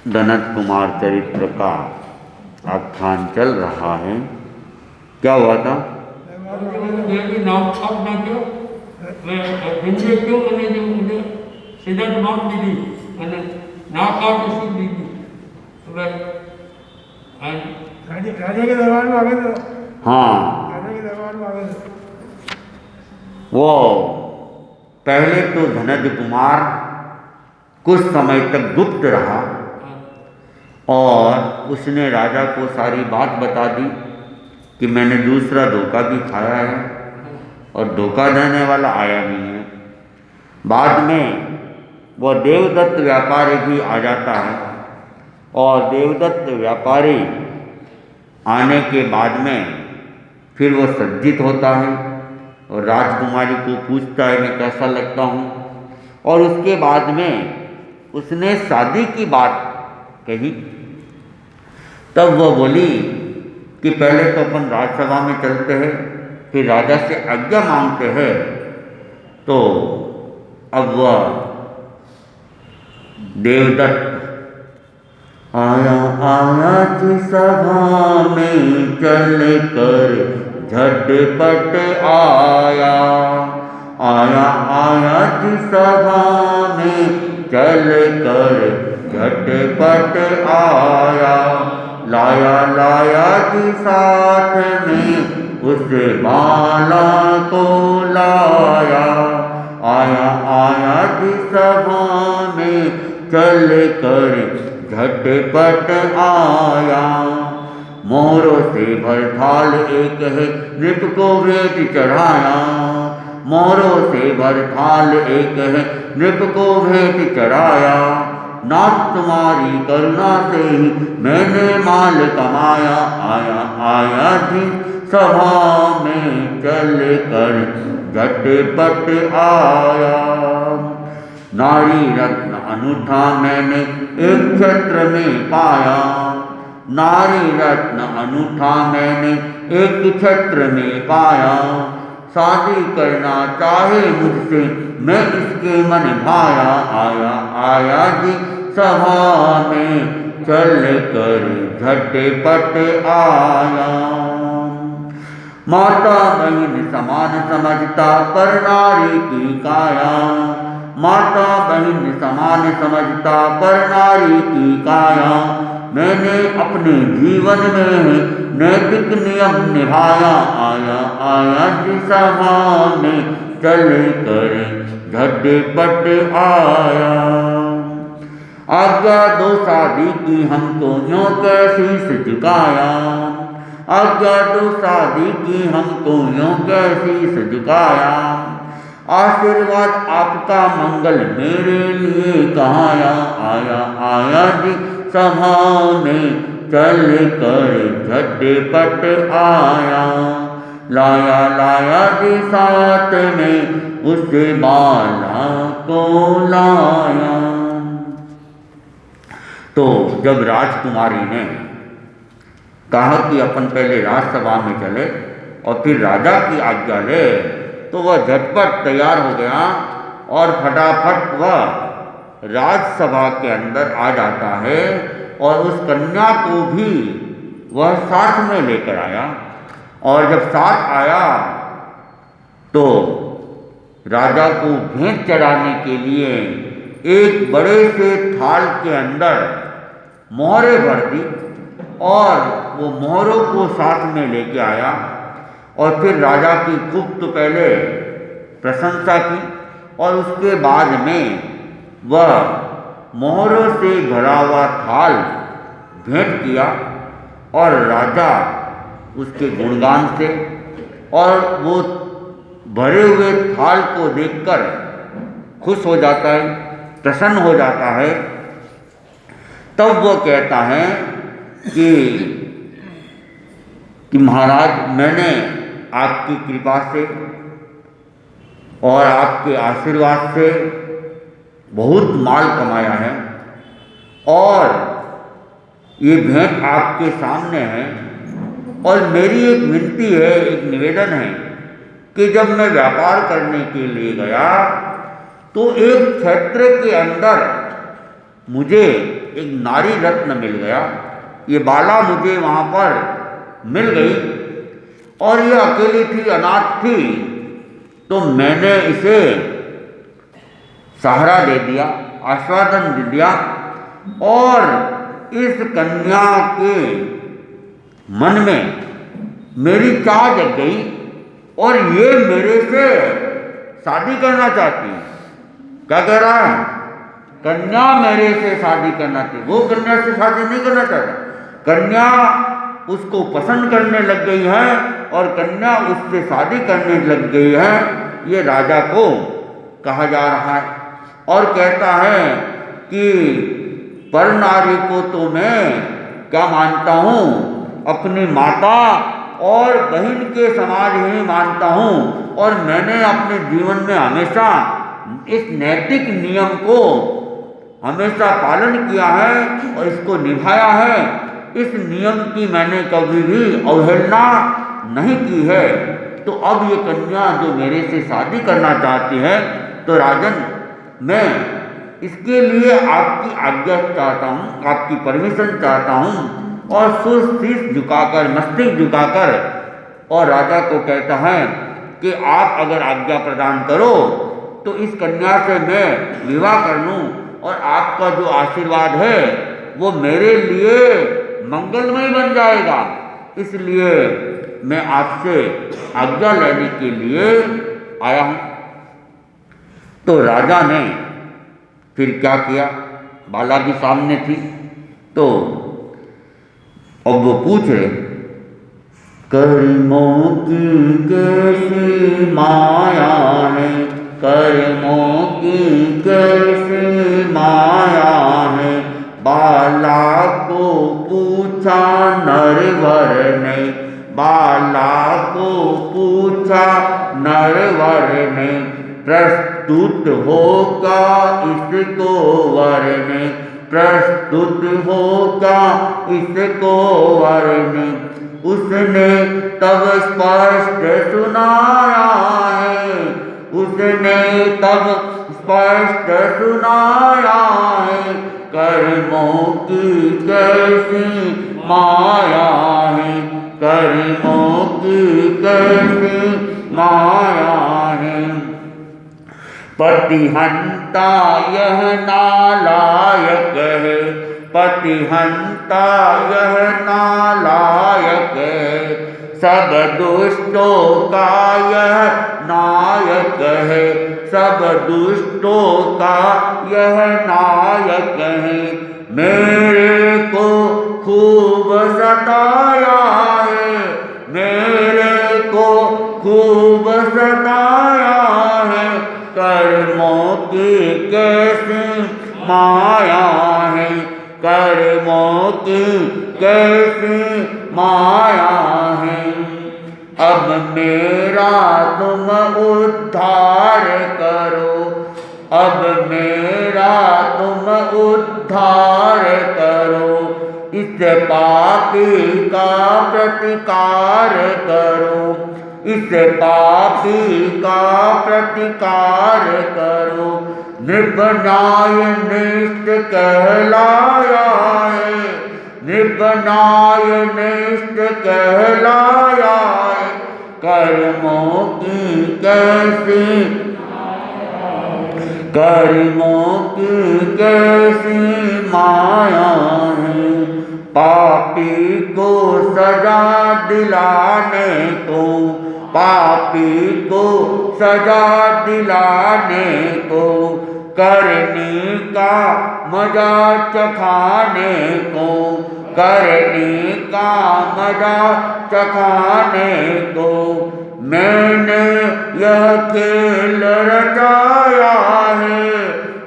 धनत कुमार चरित्र का आख्यान चल रहा है। क्या हुआ था? नाम छाप ना क्यों मैं हिंदी क्यों मैंने जो मुझे सीधा दिमाग दी थी मैंने ना का किसी दी थी मैं राजा के दरबार में आ गए थे। हाँ, राजा के दरबार में आ गए थे। वो पहले तो धनज कुमार कुछ समय तक गुप्त रहा और उसने राजा को सारी बात बता दी कि मैंने दूसरा धोखा भी खाया है और धोखा देने वाला आया नहीं है। बाद में वह देवदत्त व्यापारी भी आ जाता है और देवदत्त व्यापारी आने के बाद में फिर वो सज्जित होता है और राजकुमारी को पूछता है मैं कैसा लगता हूँ, और उसके बाद में उसने शादी की बात कही। तब वह बोली कि पहले तो अपन राजसभा में चलते हैं, फिर राजा से आज्ञा मांगते हैं। तो अब वह देवदत्त आया आया थी सभा में चल कर झटपट आया, आया आया थी सभा में चल कर झटपट आया, लाया लाया जी साथ में उस बाला को लाया, आया आया जी सभा में चल कर झटपट आया। मोहरों से भर थाल एक है नृप को भेंट चढ़ाया, मोहरों से भर थाल एक है नृप को भेंट चढ़ाया, नाथ तुम्हारी करुणा से ही मैंने माल कमाया, आया आया जी सभा में चल कर झटपट आया। नारी रत्न अनूठा मैंने एक छत्र में पाया, नारी रत्न अनूठा मैंने एक छत्र में पाया, शादी करना चाहे मुझसे मैं इसके मन भाया, आया आया जी सभा में चल कर झटपट आया। माता बहन समान समझता पर नारी की काया, माता बहन समान समझता पर नारी की काया, मैंने अपने जीवन में नैतिक नियम निभाया, आया आया जी सभा में चल कर झटपट आया। आज्ञा दो शादी की हमको यूं कैसी शीश झुकाया, आज्ञा दो शादी की हमको यूं कैसी शीश झुकाया, आशीर्वाद आपका मंगल मेरे लिए कहाया, आया आया जी सभा में चल कर झटपट आया, लाया लाया जी साथ में उस बाला को लाया। तो जब राजकुमारी ने कहा कि अपन पहले राजसभा में चले और फिर राजा की आज्ञा ले, तो वह झटपट तैयार हो गया और फटाफट वह राजसभा के अंदर आ जाता है और उस कन्या को भी वह साथ में लेकर आया। और जब साथ आया तो राजा को भेंट चढ़ाने के लिए एक बड़े से थाल के अंदर मोहरें भर दी और वो मोहरों को साथ में लेके आया और फिर राजा की खूब तो पहले प्रशंसा की और उसके बाद में वह मोहरों से भरा हुआ थाल भेंट किया और राजा उसके गुणगान से और वो भरे हुए थाल को देखकर खुश हो जाता है, प्रसन्न हो जाता है। तब वो कहता है कि महाराज मैंने आपकी कृपा से और आपके आशीर्वाद से बहुत माल कमाया है और ये भेंट आपके सामने है, और मेरी एक विनती है, एक निवेदन है कि जब मैं व्यापार करने के लिए गया तो एक क्षेत्र के अंदर मुझे एक नारी रत्न मिल गया। ये बाला मुझे वहाँ पर मिल गई और ये अकेली थी, अनाथ थी, तो मैंने इसे सहारा दे दिया, आश्वासन दे दिया और इस कन्या के मन में मेरी चाह जग गई और ये मेरे से शादी करना चाहती है। क्या कह रहा है? कन्या मेरे से शादी करना चाहती, वो कन्या से शादी नहीं करना चाहता, कन्या उसको पसंद करने लग गई है और कन्या उससे शादी करने लग गई है। ये राजा को कहा जा रहा है और कहता है कि पर नारी को तो मैं क्या मानता हूँ, अपनी माता और बहन के समाज ही मानता हूँ और मैंने अपने जीवन में हमेशा इस नैतिक नियम को हमेशा पालन किया है और इसको निभाया है। इस नियम की मैंने कभी भी अवहेलना नहीं की है। तो अब ये कन्या जो मेरे से शादी करना चाहती है, तो राजन मैं इसके लिए आपकी आज्ञा चाहता हूँ, आपकी परमिशन चाहता हूँ। और शीश झुकाकर, मस्तक झुकाकर और राजा को कहता है कि आप अगर आज्ञा प्रदान करो तो इस कन्या से मैं विवाह कर लूँ और आपका जो आशीर्वाद है वो मेरे लिए मंगलमय बन जाएगा। इसलिए मैं आपसे आज्ञा लेने के लिए आया हूँ। तो राजा ने फिर क्या किया? बाला भी सामने थी, तो अब वो पूछ रहे, कर्मों की कैसी माया है, कर्मों की कैसी माया है। बाला को पूछा नरवर ने, बाला को पूछा नरवर ने, प्रस्तुत होगा इसको वर ने, प्रस्तुत होगा इसको वर ने। उसने तब स्पष्ट सुनाया है, उसने तब स्पष्ट सुनाया है, कर्मों की कैसी माया है, कर्मों की कैसी माया है। पतिहंता यह नालायक है, पतिहंता यह नालायक है। सब दुष्टों का यह नायक है, सब दुष्टों का यह नायक है। मेरे को खूब सताया है, मेरे को खूब सताया है। कर्मों की कैसी माया है, कर्मों की कैसी माया है। अब मेरा तुम उद्धार करो, अब मेरा तुम उद्धार करो। इस पापी का प्रतिकार करो, इस पापी का प्रतिकार करो। निर्भनाय निष्ठ कहलाया है, निर्भनाय निष्ठ कहलाया है। कर्मों की कैसी, कर्मों की कैसी माया है। पापी को सजा दिलाने को, पापी को सजा दिलाने को। करने का मजा चखाने को, करने का मजा चखाने को। मैंने यह खेल रचाया है,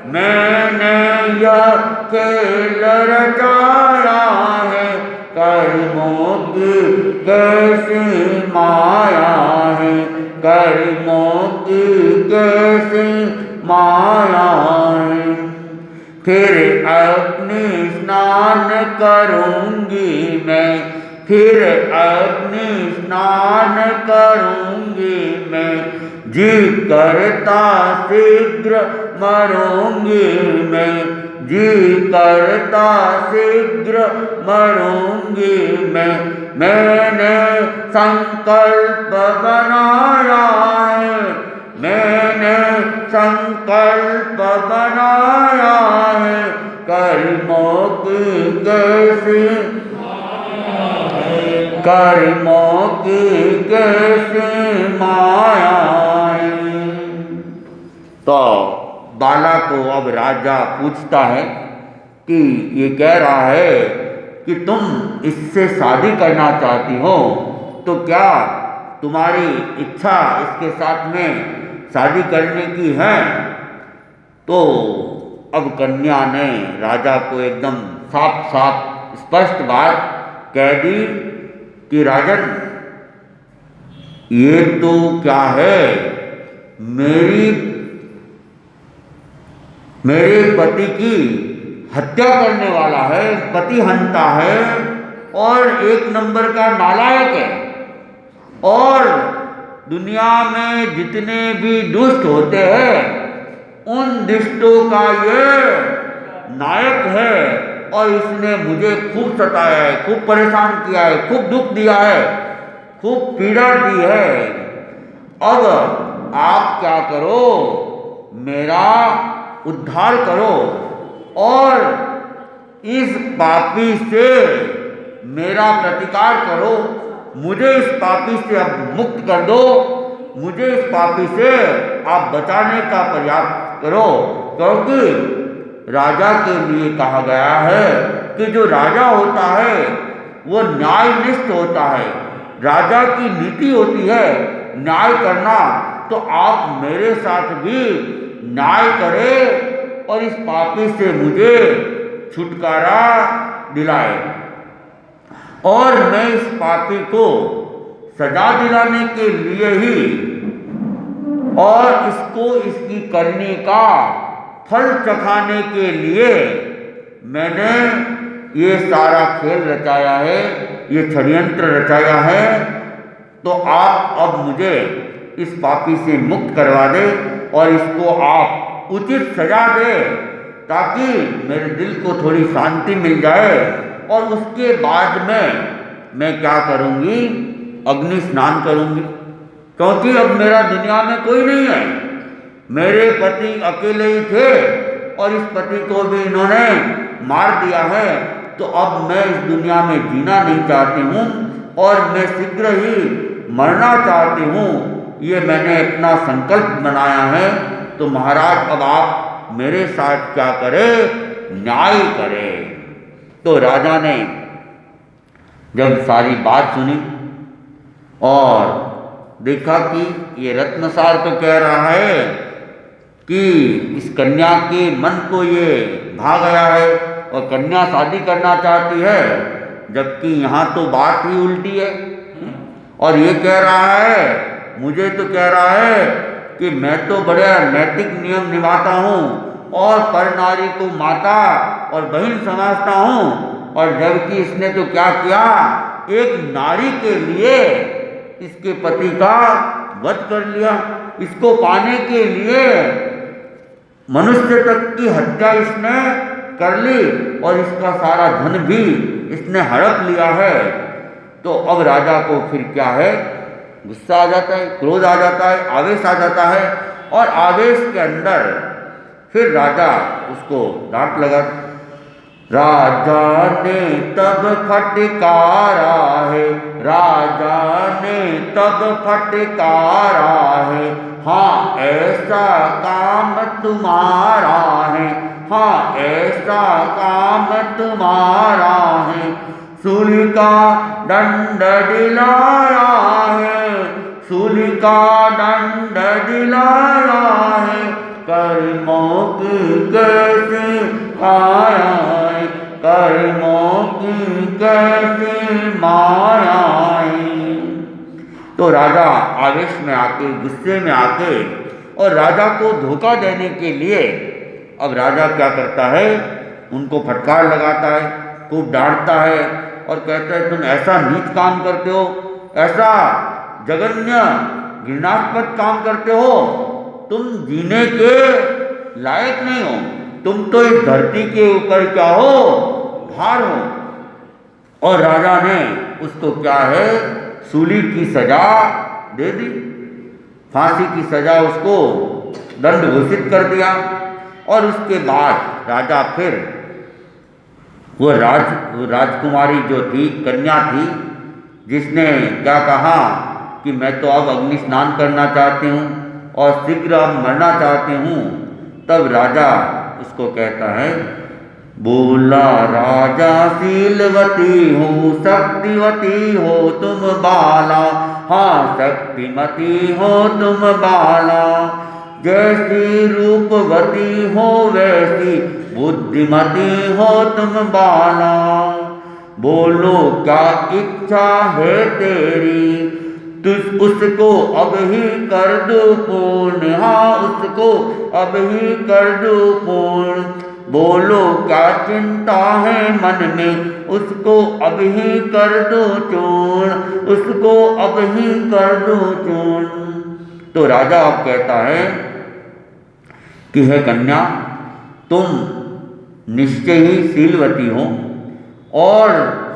मैंने यह खेल रचाया है। कर्मों की कैसी माया है, कर्मों की कैसी माया है। फिर अग्नि स्नान करूंगी मैं, फिर अग्नि स्नान करूंगी मैं। जी करता शीघ्र मरूंगी मैं, जी करता शीघ्र मरूंगी मैंने संकल्प बनाया है, मैंने संकल्प बनाया है, कर्मों की कैसी माया है। तो बाला को अब राजा पूछता है कि ये कह रहा है कि तुम इससे शादी करना चाहती हो, तो क्या तुम्हारी इच्छा इसके साथ में शादी करने की है? तो अब कन्या ने राजा को एकदम साफ साफ स्पष्ट बात कह दी कि राजन, ये तो क्या है, मेरे पति की हत्या करने वाला है, पति हंता है और एक नंबर का नालायक है, और दुनिया में जितने भी दुष्ट होते हैं उन दुष्टों का ये नायक है, और इसने मुझे खूब सताया है, खूब परेशान किया है, खूब दुख दिया है, खूब पीड़ा दी है। अब आप क्या करो, मेरा उद्धार करो और इस पापी से मेरा प्रतिकार करो, मुझे इस पापी से अब मुक्त कर दो, मुझे इस पापी से आप बचाने का प्रयास करो। क्योंकि राजा के लिए कहा गया है कि जो राजा होता है वो न्यायनिष्ठ होता है, राजा की नीति होती है न्याय करना। तो आप मेरे साथ भी न्याय करें और इस पापी से मुझे छुटकारा दिलाए, और मैं इस पापी को सजा दिलाने के लिए ही और इसको इसकी करने का फल चखाने के लिए मैंने ये सारा खेल रचाया है, ये षड्यंत्र रचाया है। तो आप अब मुझे इस पापी से मुक्त करवा दे और इसको आप उचित सजा दे, ताकि मेरे दिल को थोड़ी शांति मिल जाए। और उसके बाद में मैं क्या करूँगी, अग्नि स्नान करूँगी, क्योंकि अब मेरा दुनिया में कोई नहीं है, मेरे पति अकेले ही थे और इस पति को भी इन्होंने मार दिया है। तो अब मैं इस दुनिया में जीना नहीं चाहती हूँ और मैं शीघ्र ही मरना चाहती हूँ, ये मैंने अपना संकल्प बनाया है। तो महाराज अब आप मेरे साथ क्या करें, न्याय करें। तो राजा ने जब सारी बात सुनी और देखा कि ये रत्नसार तो कह रहा है कि इस कन्या के मन को ये भा गया है और कन्या शादी करना चाहती है, जबकि यहाँ तो बात ही उल्टी है। और ये कह रहा है, मुझे तो कह रहा है कि मैं तो बड़ा नैतिक नियम निभाता हूँ और पर नारी को माता और बहन समझता हूँ, और जबकि इसने तो क्या किया, एक नारी के लिए इसके पति का वध कर लिया। इसको पाने के लिए मनुष्य तक की हत्या इसने कर ली और इसका सारा धन भी इसने हड़प लिया है। तो अब राजा को फिर क्या है, गुस्सा आ जाता है, क्रोध आ जाता है, आवेश आ जाता है, और आवेश के अंदर फिर राजा उसको डांट लगा। राजा ने तब फटकारा है, राजा ने तब फटकारा है, हाँ ऐसा काम तुम्हारा है, हाँ ऐसा काम तुम्हारा है। सूली का दंड दिलाया है, सूली का दंड दिलाया है, कर्मों की कैसी माया है, कर्मों की कैसी माया है। तो राजा आवेश में आके, गुस्से में आके, और राजा को धोखा देने के लिए अब राजा क्या करता है, उनको फटकार लगाता है, खूब डांटता है और कहता है तुम ऐसा नीच काम करते हो, ऐसा जघन्य घृणास्पद काम करते हो, तुम जीने के लायक नहीं हो, तुम तो इस धरती के ऊपर क्या हो, भार हो। और राजा ने उसको क्या है, सूली की सजा दे दी, फांसी की सजा उसको दंड घोषित कर दिया। और उसके बाद राजा फिर वो राजकुमारी जो थी, कन्या थी, जिसने क्या कहा कि मैं तो अब अग्नि स्नान करना चाहती हूँ और शीघ्र अब मरना चाहती हूँ, तब राजा उसको कहता है, बोला राजा शीलवती हो शक्तिवती हो तुम बाला, हाँ शक्तिमती हो तुम बाला, जैसी रूपवती हो वैसी बुद्धिमती हो तुम बाला, बोलो क्या इच्छा है तेरी, तुझ उसको अब ही कर दो पूर्ण, हाँ उसको अब ही कर दो पूर्ण, बोलो क्या चिंता है मन में, उसको अब ही कर दो चूर्ण, उसको अब ही कर दो चूर्ण। तो राजा अब कहता है कि हे कन्या, तुम निश्चय ही शीलवती हो और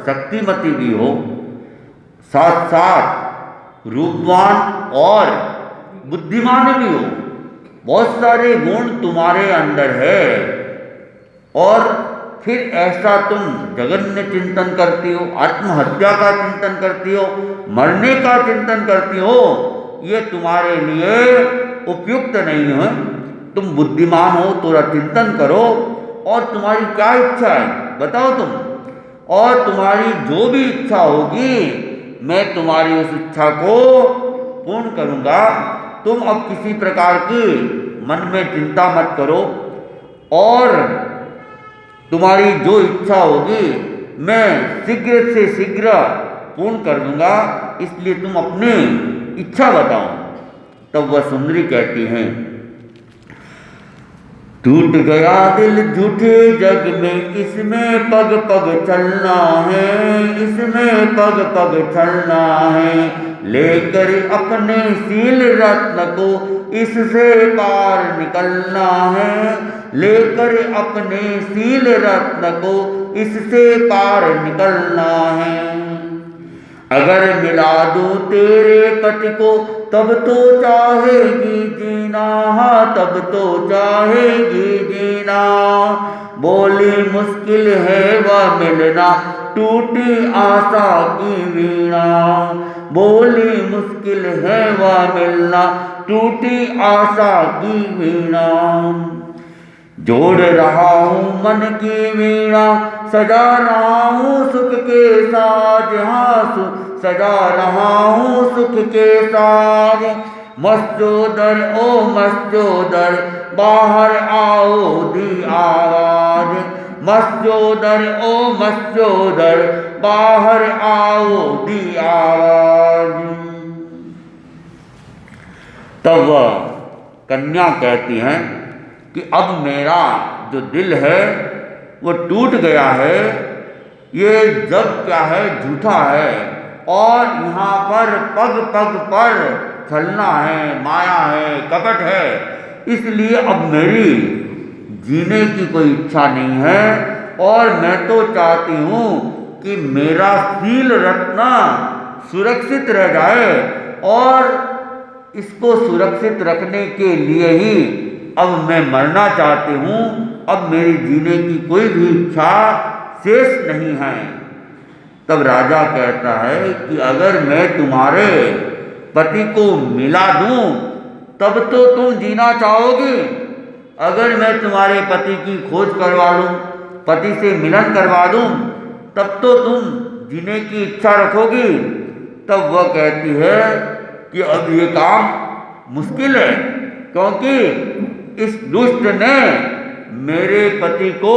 शक्तिमती भी हो, साथ साथ रूपवान और बुद्धिमान भी हो, बहुत सारे गुण तुम्हारे अंदर है। और फिर ऐसा तुम जघन्य चिंतन करती हो, आत्महत्या का चिंतन करती हो, मरने का चिंतन करती हो, ये तुम्हारे लिए उपयुक्त नहीं है। तुम बुद्धिमान हो, थोड़ा चिंतन करो, और तुम्हारी क्या इच्छा है बताओ तुम, और तुम्हारी जो भी इच्छा होगी मैं तुम्हारी उस इच्छा को पूर्ण करूँगा। तुम अब किसी प्रकार की मन में चिंता मत करो, और तुम्हारी जो इच्छा होगी मैं शीघ्र से शीघ्र पूर्ण कर दूंगा, इसलिए तुम अपनी इच्छा बताओ। तब वह सुंदरी कहती हैं, टूट गया दिल झूठे जग में, इसमें पग पग चलना है, इसमें पग पग चलना है, लेकर अपने शील रत्न को इससे पार निकलना है, लेकर अपने शील रत्न को इससे पार निकलना है। अगर मिला दूं तेरे पति को तब तो चाहेगी जीना, हाँ तब तो चाहेगी जीना, बोली मुश्किल है वह मिलना, टूटी आशा की वीणा, बोली मुश्किल है वह मिलना, टूटी आशा की वीणा, जोड़ रहा हूँ मन की वीणा, सजा रहा हूँ सुख के साज, हाँ सजा रहा हूँ सुख के साज, मस्जोदर ओ मस्जोदर बाहर आओ दी आवाज, मस्जोदर ओ मस्जोदर बाहर आओ दी आवाज। तब वह कन्या कहती हैं कि अब मेरा जो दिल है वो टूट गया है, ये जग क्या है, झूठा है, और यहाँ पर पग पग पर छलना है, माया है, कपट है, इसलिए अब मेरी जीने की कोई इच्छा नहीं है, और मैं तो चाहती हूँ कि मेरा शील रत्न सुरक्षित रह जाए, और इसको सुरक्षित रखने के लिए ही अब मैं मरना चाहती हूँ, अब मेरी जीने की कोई भी इच्छा शेष नहीं है। तब राजा कहता है कि अगर मैं तुम्हारे पति को मिला दूं तब तो तुम जीना चाहोगी, अगर मैं तुम्हारे पति की खोज करवा लूं, पति से मिलन करवा दूं, तब तो तुम जीने की इच्छा रखोगी। तब वह कहती है कि अब ये काम मुश्किल है, क्योंकि इस दुष्ट ने मेरे पति को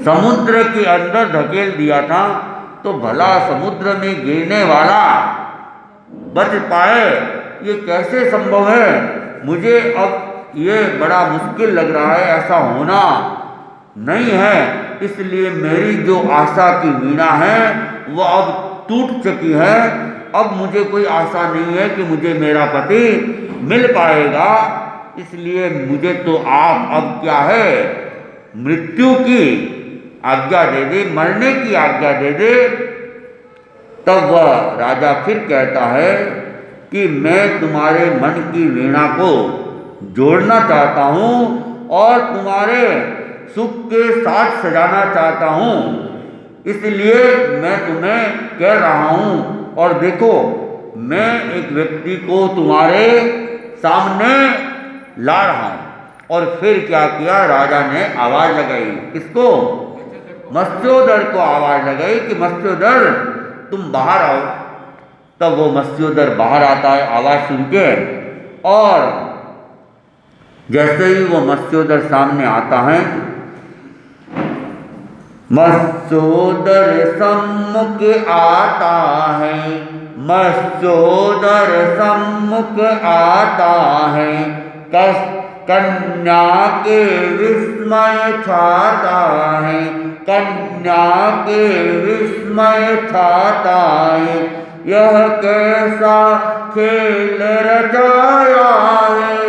समुद्र के अंदर धकेल दिया था, तो भला समुद्र में गिरने वाला बच पाए, ये कैसे संभव है। मुझे अब ये बड़ा मुश्किल लग रहा है, ऐसा होना नहीं है, इसलिए मेरी जो आशा की वीणा है वो अब टूट चुकी है। अब मुझे कोई आशा नहीं है कि मुझे मेरा पति मिल पाएगा, इसलिए मुझे तो आप अब क्या है, मृत्यु की आज्ञा दे दे, मरने की आज्ञा दे दे। तब वह राजा फिर कहता है कि मैं तुम्हारे मन की वीणा को जोड़ना चाहता हूँ और तुम्हारे सुख के साथ सजाना चाहता हूँ, इसलिए मैं तुम्हें कह रहा हूँ। और देखो, मैं एक व्यक्ति को तुम्हारे सामने ला रहा हूँ। और फिर क्या किया, राजा ने आवाज लगाई, किसको, मत्स्योदर को आवाज लगाई कि मत्स्योदर तुम बाहर आओ। तब वो मत्स्योदर बाहर आता है आवाज सुन के, और जैसे ही वो मत्स्योदर सामने आता है, मत्स्योदर सम्मुख आता है, मत्स्योदर सम्मुख आता है, कन्या के विस्मय छाता है, कन्या के विस्मय छाता है, यह कैसा खेल रचाया है,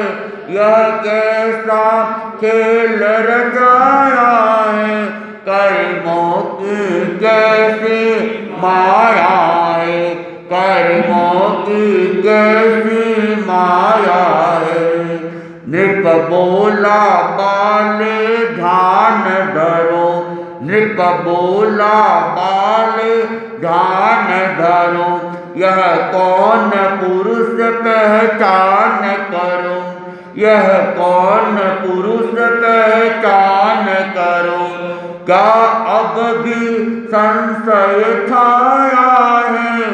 यह कैसा खेल रचाया है, कर्मों की कैसी माया है, कर्मों की कैसी माया है। नृप बोला बाल ध्यान धरो, नृप बोला बाल ध्यान धरो, यह कौन पुरुष पहचान करो, यह कौन पुरुष पहचान करो। क्या अब भी संशय छाया है,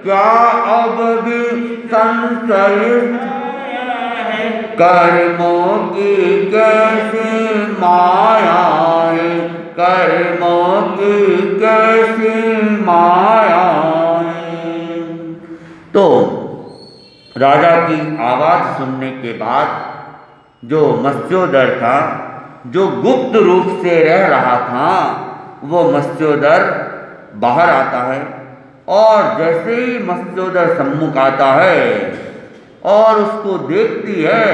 क्या अब भी संशय छाया है, कर्मों की कैसी माया है, कर्मों की कैसी माया है। तो राजा की आवाज सुनने के बाद जो मत्स्योदर था, जो गुप्त रूप से रह रहा था, वो मत्स्योदर बाहर आता है। और जैसे ही मत्स्योदर सम्मुख आता है और उसको देखती है,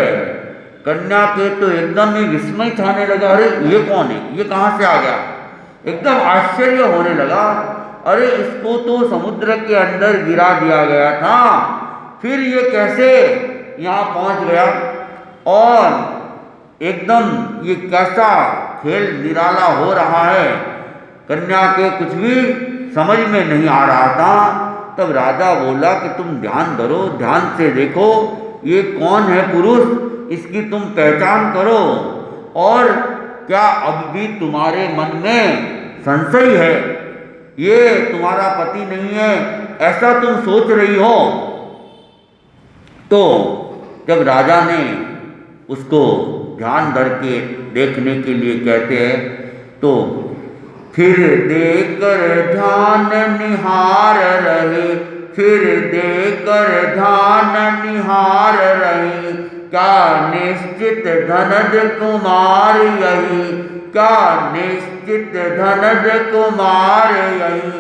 कन्या के तो एकदम ही विस्मय छाने लगा, अरे ये कौन है, ये कहाँ से आ गया, एकदम आश्चर्य होने लगा। अरे इसको तो समुद्र के अंदर गिरा दिया गया था, फिर ये कैसे यहाँ पहुँच गया, और एकदम ये कैसा खेल निराला हो रहा है। कन्या के कुछ भी समझ में नहीं आ रहा था। तब राजा बोला कि तुम ध्यान धरो, ध्यान से देखो ये कौन है पुरुष, इसकी तुम पहचान करो, और क्या अब भी तुम्हारे मन में संशय है, ये तुम्हारा पति नहीं है, ऐसा तुम सोच रही हो। तो जब राजा ने उसको ध्यान धर के देखने के लिए कहते हैं, तो फिर देकर ध्यान निहार रहे, फिर देकर ध्यान निहार रहे, क्या निश्चित धनज कुमार यही, क्या निश्चित धनज कुमार यही,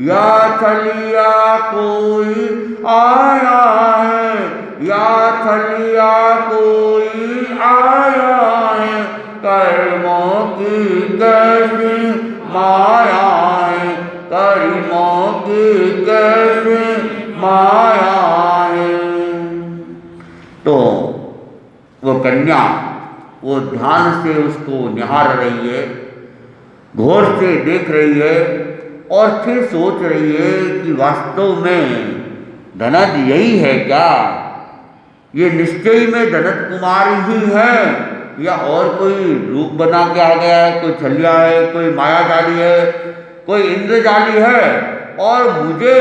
या छलिया कोई आया है, या छलिया कोई आया है, कर्मों की कैसी माया है, कर्मों की कैसी माया है। तो वो कन्या वो ध्यान से उसको निहार रही है, गौर से देख रही है, और फिर सोच रही है कि वास्तव में धनज यही है क्या, ये निश्चय में धनज कुमारी ही है, या और कोई रूप बना के आ गया है, कोई छलिया है, कोई मायाजाली है, कोई इंद्रजाली है, और मुझे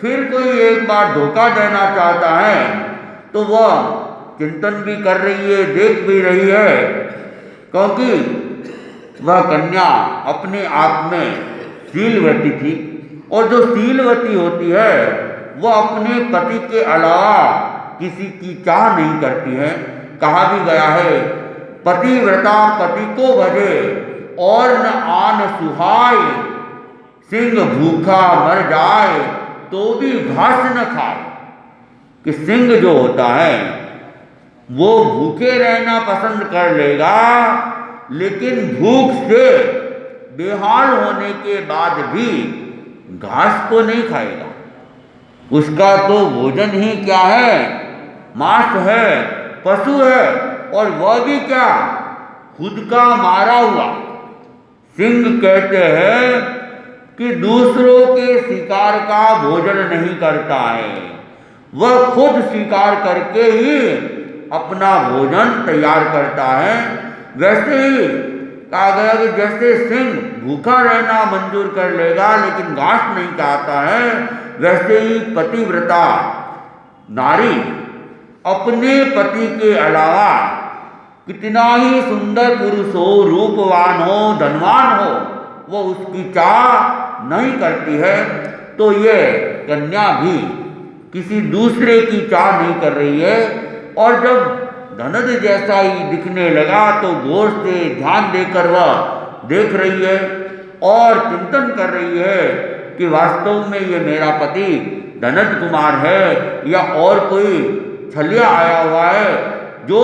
फिर कोई एक बार धोखा देना चाहता है। तो वह चिंतन भी कर रही है, देख भी रही है, क्योंकि वह कन्या अपने आप में शीलवती थी, और जो शीलवती होती है वह अपने पति के अलावा किसी की चाह नहीं करती है। कहा भी गया है, पतिव्रता पति को भजे और न आन सुहाय, सिंह भूखा मर जाए तो भी घास न खाए। कि सिंह जो होता है वो भूखे रहना पसंद कर लेगा, लेकिन भूख से बेहाल होने के बाद भी घास को नहीं खाएगा। उसका तो भोजन ही क्या है? मांस है, पशु है, और वह भी क्या? खुद का मारा हुआ। सिंह कहते हैं कि दूसरों के शिकार का भोजन नहीं करता है, वह खुद शिकार करके ही अपना भोजन तैयार करता है। वैसे ही कहा गया कि जैसे सिंह भूखा रहना मंजूर कर लेगा लेकिन घास नहीं खाता है, वैसे ही पतिव्रता नारी अपने पति के अलावा कितना ही सुंदर पुरुष हो, रूपवान हो, धनवान हो, वो उसकी चाह नहीं करती है। तो ये कन्या भी किसी दूसरे की चाह नहीं कर रही है। और जब धनद जैसा ही दिखने लगा तो गौर से ध्यान देकर वह देख रही है और चिंतन कर रही है कि वास्तव में ये मेरा पति धनद कुमार है या और कोई छलिया आया हुआ है जो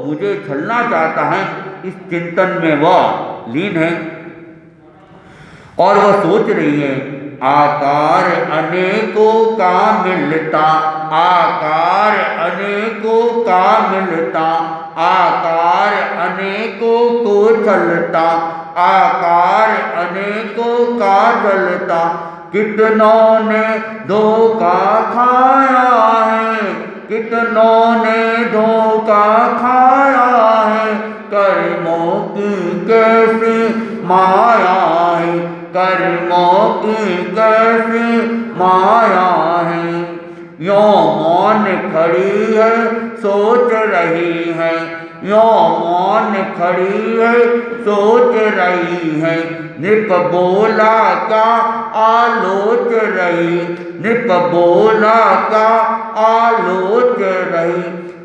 मुझे छलना चाहता है। इस चिंतन में वह लीन है और वह सोच रही है, आकार अनेकों का मिलता, आकार अनेकों का मिलता, आकार अनेकों को चलता, आकार अनेकों का चलता, कितनों ने धोखा खाया है, कितनों ने धोखा खाया है, कर्मों की कैसी माया है, कर्मों की कैसी माया है। यों मौन खड़ी है सोच रही है, यों मौन खड़ी है सोच रही है, निप बोला का आलोच रही, निप बोला का आलोच रही,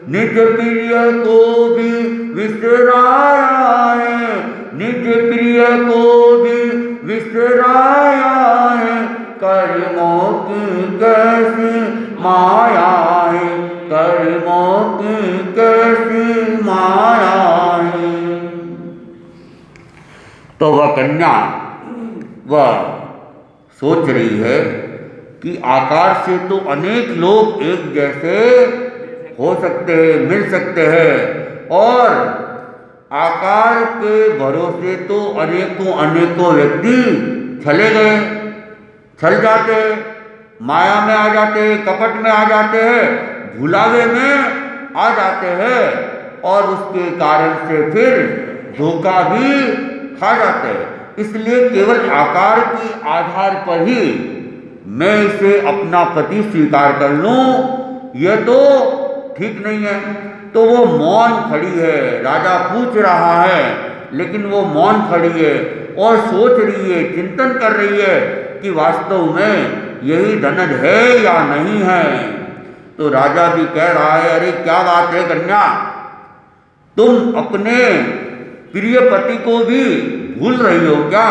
निज प्रिय को भी विसराया है, निज प्रिय को भी विसराया है, कर्मों की कैसी माया है, कर्मों की कैसी माया है। तो वह कन्या वह सोच रही है कि आकार से तो अनेक लोग एक जैसे हो सकते हैं, मिल सकते हैं, और आकार के भरोसे तो अनेकों अनेकों व्यक्ति छले गए, छल जाते, माया में आ जाते, कपट में आ जाते हैं, भुलावे में आ जाते हैं, और उसके कारण से फिर धोखा भी खा जाते हैं। इसलिए केवल आकार के आधार पर ही मैं इसे अपना पति स्वीकार कर लूं, यह तो ठीक नहीं है। तो वो मौन खड़ी है, राजा पूछ रहा है लेकिन वो मौन खड़ी है और सोच रही है, चिंतन कर रही है कि वास्तव में यही धनद है या नहीं है। तो राजा भी कह रहा है, अरे क्या बात है कन्या, तुम अपने प्रिय पति को भी भूल रही हो क्या?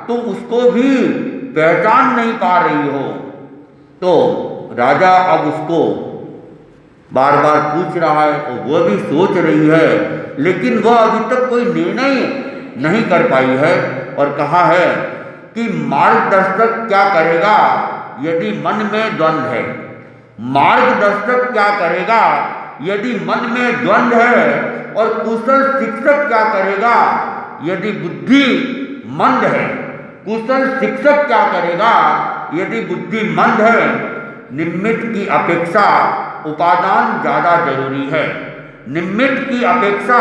तुम उसको भी पहचान नहीं पा रही हो। तो राजा अब उसको बार बार पूछ रहा है और वह भी सोच रही है, लेकिन वह अभी तक कोई निर्णय नहीं कर पाई है। और कहा है कि मार्गदर्शक क्या करेगा यदि मन में द्वंद्व है, मार्गदर्शक क्या करेगा यदि मन में द्वंद्व है, और कुशल शिक्षक क्या करेगा यदि बुद्धि मंद है, कुशल शिक्षक क्या करेगा यदि बुद्धि मंद है। निमित्त की अपेक्षा उपादान ज़्यादा जरूरी है, निमित्त की अपेक्षा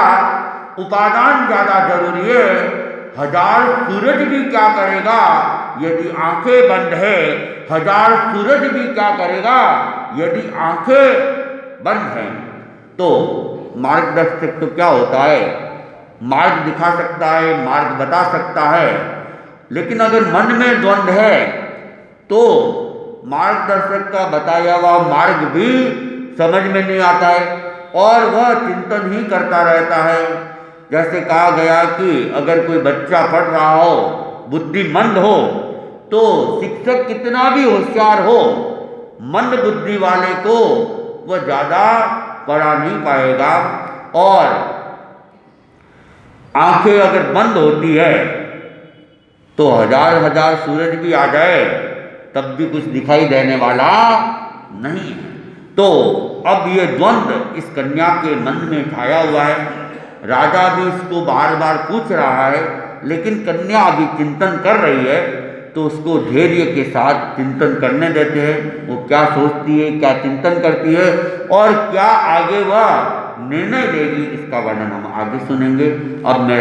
उपादान ज़्यादा जरूरी है। हजार सूरज भी क्या करेगा यदि आंखें बंद है, हजार सूरज भी क्या करेगा यदि आंखें बंद हैं। तो मार्गदर्शक तो क्या होता है, मार्ग दिखा सकता है, मार्ग बता सकता है, लेकिन अगर मन में द्वंद्व है तो मार्गदर्शक का बताया हुआ मार्ग भी समझ में नहीं आता है और वह चिंतन ही करता रहता है। जैसे कहा गया कि अगर कोई बच्चा पढ़ रहा हो, बुद्धिमंद हो, तो शिक्षक कितना भी होशियार हो, मंद बुद्धि वाले को वह ज़्यादा पढ़ा नहीं पाएगा, और आंखें अगर बंद होती है तो हजार हजार सूरज भी आ जाए तब भी कुछ दिखाई देने वाला नहीं है। तो अब ये द्वंद्व इस कन्या के मन में छाया हुआ है। राजा भी इसको बार बार पूछ रहा है, लेकिन कन्या अभी चिंतन कर रही है, तो उसको धैर्य के साथ चिंतन करने देते हैं। वो क्या सोचती है, क्या चिंतन करती है और क्या आगे वह निर्णय लेगी, इसका वर्णन हम आगे सुनेंगे। अब मेरा